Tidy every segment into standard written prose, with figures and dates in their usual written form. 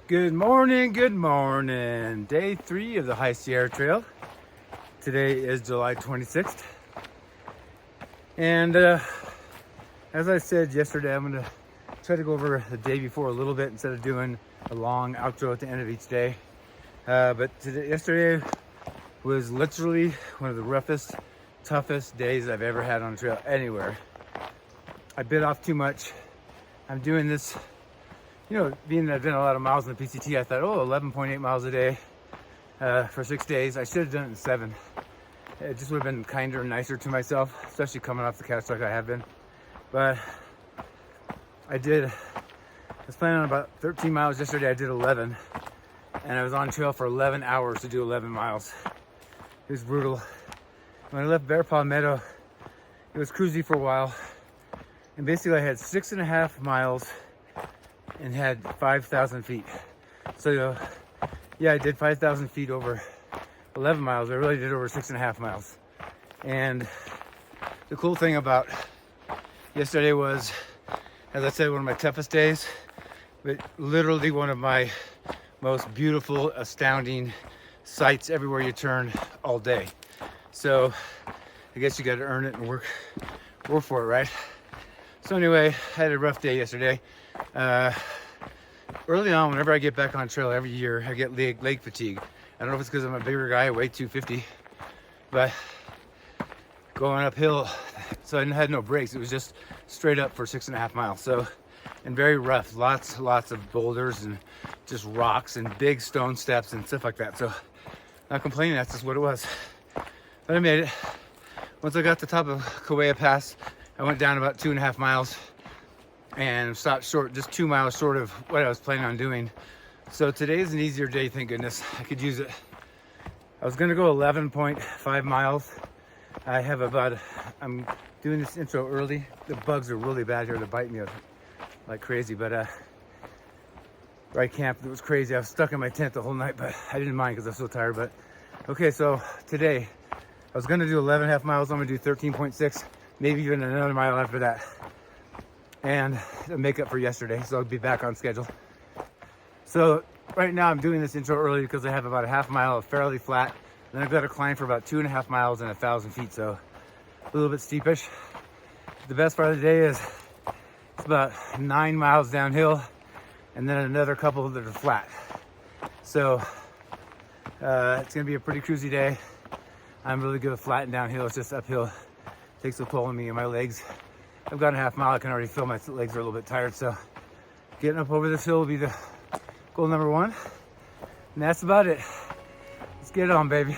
Good morning, good morning. Day 3 of the High Sierra Trail. Today is July 26th. And as I said yesterday, I'm gonna try to go over the day before a little bit instead of doing a long outro at the end of each day. Yesterday was literally one of the roughest, toughest days I've ever had on a trail anywhere. I bit off too much. I'm doing this, being that I've done a lot of miles in the PCT, I thought, 11.8 miles a day for 6 days. I should have done it in 7. It just would have been kinder and nicer to myself, especially coming off the catch like I have been. But I was planning on about 13 miles yesterday. I did 11, and I was on trail for 11 hours to do 11 miles. It was brutal. When I left Bear Paw Meadow, it was cruisy for a while, and basically I had 6.5 miles and had 5,000 feet. So I did 5,000 feet over 11 miles. I really did over 6.5 miles. And the cool thing about yesterday was, as I said, one of my toughest days, but literally one of my most beautiful, astounding sights everywhere you turn all day. So I guess you got to earn it and work for it, right? So anyway, I had a rough day yesterday. Early on, whenever I get back on trail every year, I get leg fatigue. I don't know if it's because I'm a bigger guy, I weigh 250, but going uphill, so I had no brakes. It was just straight up for 6.5 miles. So, and very rough, lots of boulders and just rocks and big stone steps and stuff like that. So, not complaining, that's just what it was. But I made it. Once I got to the top of Kauai Pass, I went down about 2.5 miles and stopped short, just 2 miles short of what I was planning on doing. So today's an easier day, thank goodness. I could use it. I was gonna go 11.5 miles. I'm doing this intro early. The bugs are really bad here. They're biting me like crazy, but where I camped, it was crazy. I was stuck in my tent the whole night, but I didn't mind because I was so tired. But okay, so today, I was gonna do 11.5 miles. I'm gonna do 13.6, maybe even another mile after that, and make up for yesterday. So I'll be back on schedule. So right now I'm doing this intro early because I have about a half mile of fairly flat. Then I've got to climb for about 2.5 miles and 1,000 feet. So a little bit steepish. The best part of the day is it's about 9 miles downhill and then another couple that are flat. So it's gonna be a pretty cruisy day. I'm really good at flat and downhill. It's just uphill. Takes a toll on me and my legs. I've got a half mile. I can already feel my legs are a little bit tired. So getting up over this hill will be the goal number 1. And that's about it. Let's get it on, baby.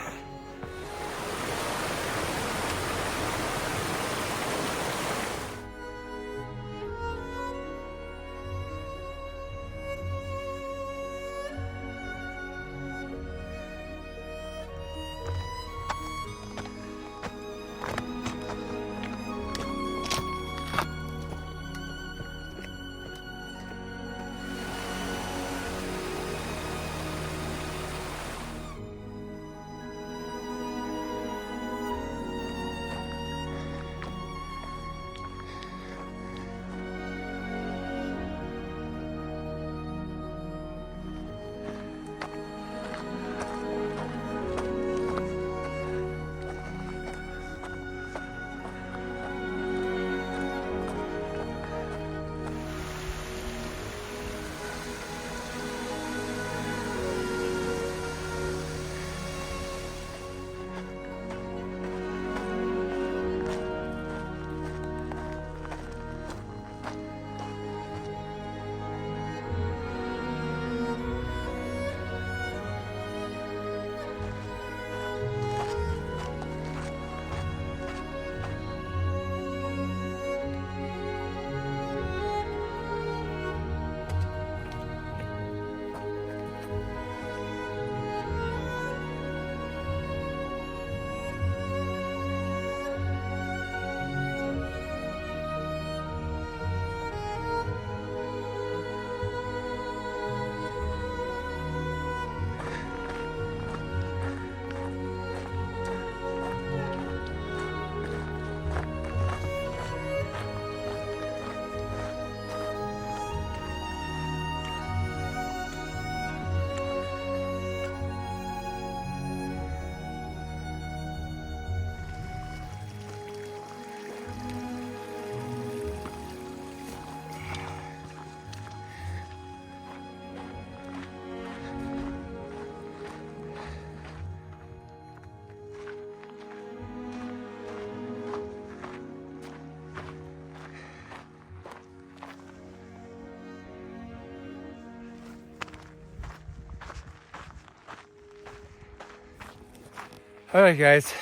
All right, guys.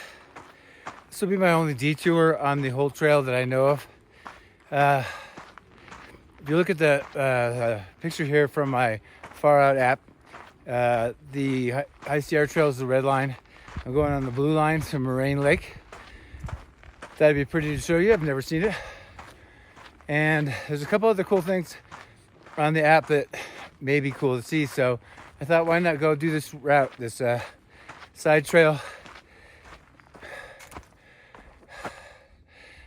This will be my only detour on the whole trail that I know of. If you look at the picture here from my Far Out app, the High Sierra Trail is the red line. I'm going on the blue line to Moraine Lake. That'd be pretty to show you. I've never seen it. And there's a couple other cool things on the app that may be cool to see. So I thought, why not go do this route, this side trail.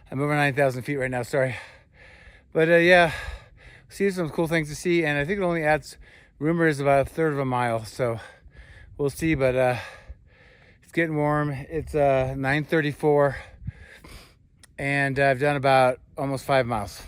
I'm over 9,000 feet right now, sorry. But yeah, see some cool things to see. And I think it only adds, rumor is about 1/3 of a mile. So we'll see, but it's getting warm. It's 9:34 and I've done about almost 5 miles.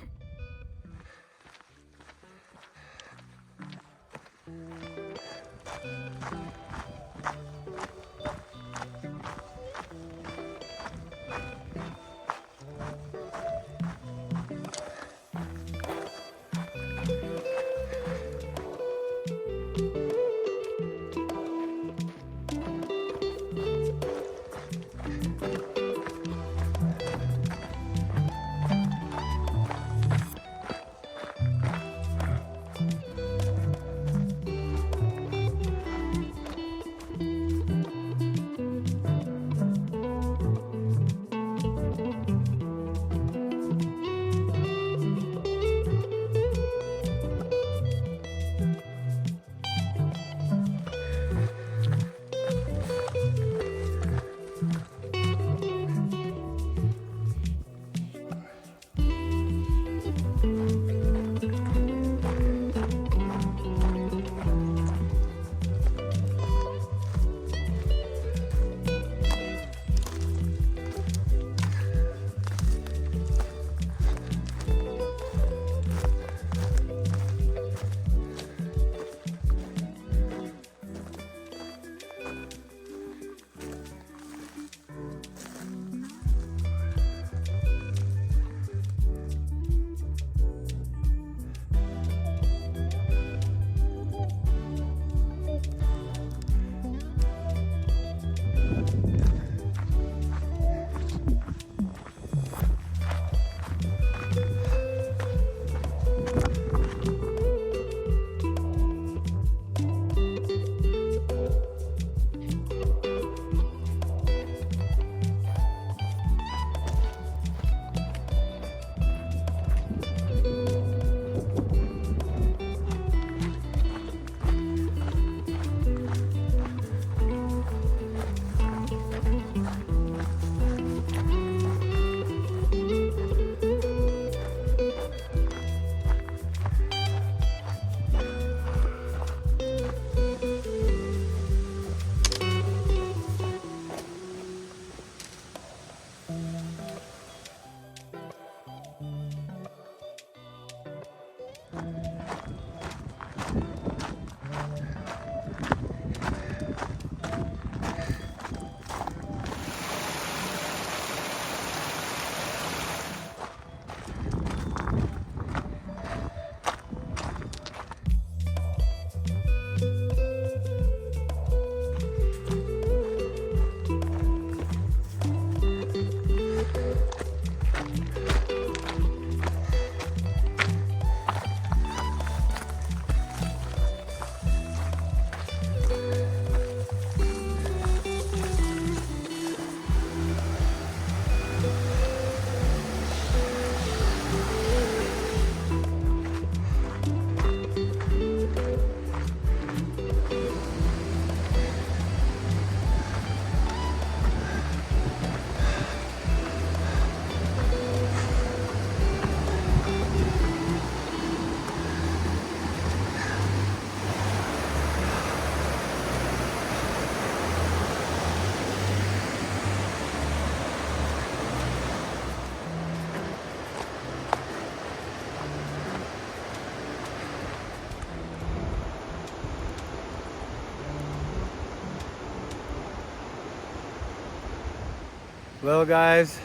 Well, guys,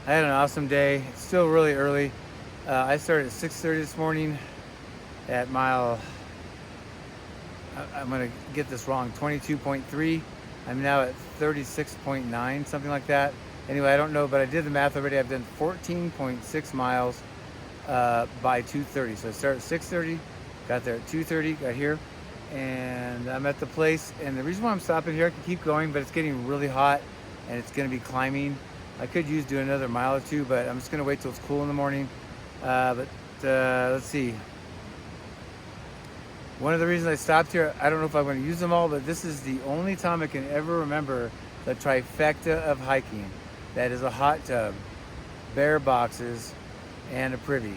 I had an awesome day. It's still really early. I started at 6:30 this morning at mile, I'm gonna get this wrong, 22.3. I'm now at 36.9, something like that. Anyway, I don't know, but I did the math already. I've done 14.6 miles by 2:30. So I started at 6:30, got there at 2:30, got here, and I'm at the place. And the reason why I'm stopping here, I can keep going, but it's getting really hot and it's going to be climbing. I could do another mile or two, but I'm just going to wait till it's cool in the morning. Let's see. One of the reasons I stopped here, I don't know if I'm going to use them all, but this is the only time I can ever remember the trifecta of hiking. That is a hot tub, bear boxes, and a privy.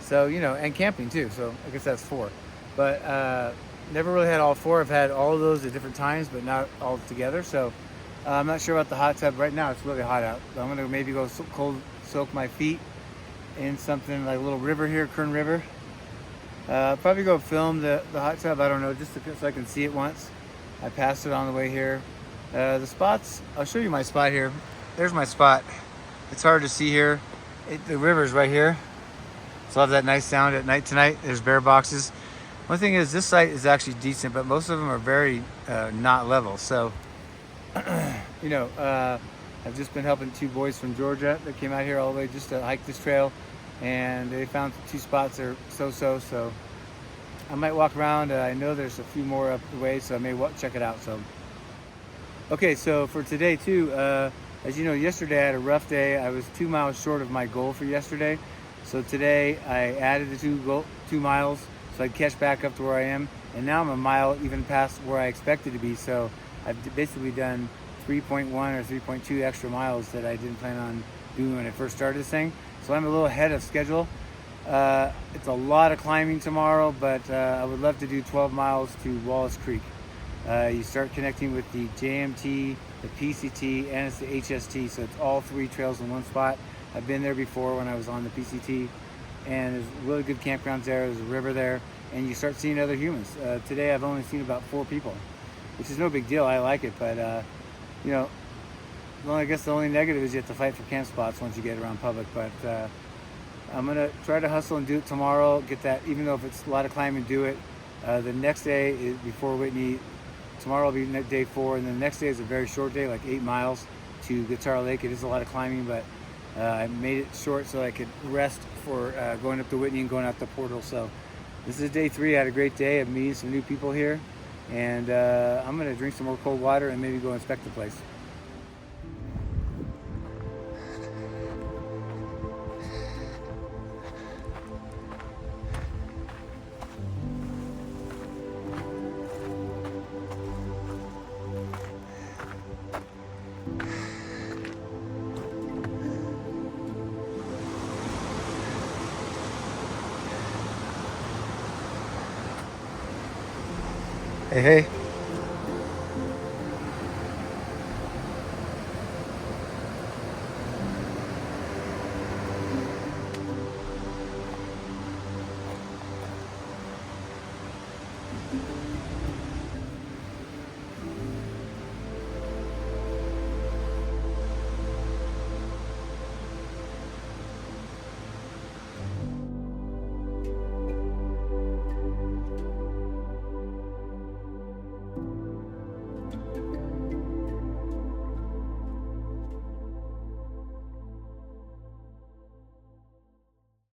So, you know, and camping too. So I guess that's 4. But never really had all 4. I've had all of those at different times, but not all together. So I'm not sure about the hot tub right now. It's really hot out. I'm going to maybe go soak my feet in something like a little river here, Kern River. Probably go film the hot tub, I don't know, just so I can see it once. I passed it on the way here. The spots, I'll show you my spot here. There's my spot. It's hard to see here. The river's right here. So I'll have that nice sound at night tonight. There's bear boxes. One thing is, this site is actually decent, but most of them are very not level. So, you know, I've just been helping 2 boys from Georgia that came out here all the way just to hike this trail. And they found 2 spots that are so I might walk around. I know there's a few more up the way, so I may check it out. So okay, so for today too, as you know, yesterday I had a rough day. I was 2 miles short of my goal for yesterday, so today I added the 2 miles so I'd catch back up to where I am, and now I'm a mile even past where I expected to be. So I've basically done 3.1 or 3.2 extra miles that I didn't plan on doing when I first started this thing. So I'm a little ahead of schedule. It's a lot of climbing tomorrow, but I would love to do 12 miles to Wallace Creek. You start connecting with the JMT, the PCT, and it's the HST, so it's all 3 trails in one spot. I've been there before when I was on the PCT, and there's really good campgrounds there. There's a river there, and you start seeing other humans. Today I've only seen about 4 people, which is no big deal. I like it, but you know, well, I guess the only negative is you have to fight for camp spots once you get around public. But I'm gonna try to hustle and do it tomorrow. Get that, even though if it's a lot of climbing, do it. The next day is before Whitney. Tomorrow will be day 4, and then the next day is a very short day, like 8 miles to Guitar Lake. It is a lot of climbing, but I made it short so I could rest for going up to Whitney and going out the portal. So this is day 3. I had a great day of meeting some new people here, and I'm gonna drink some more cold water and maybe go inspect the place. Hey, hey.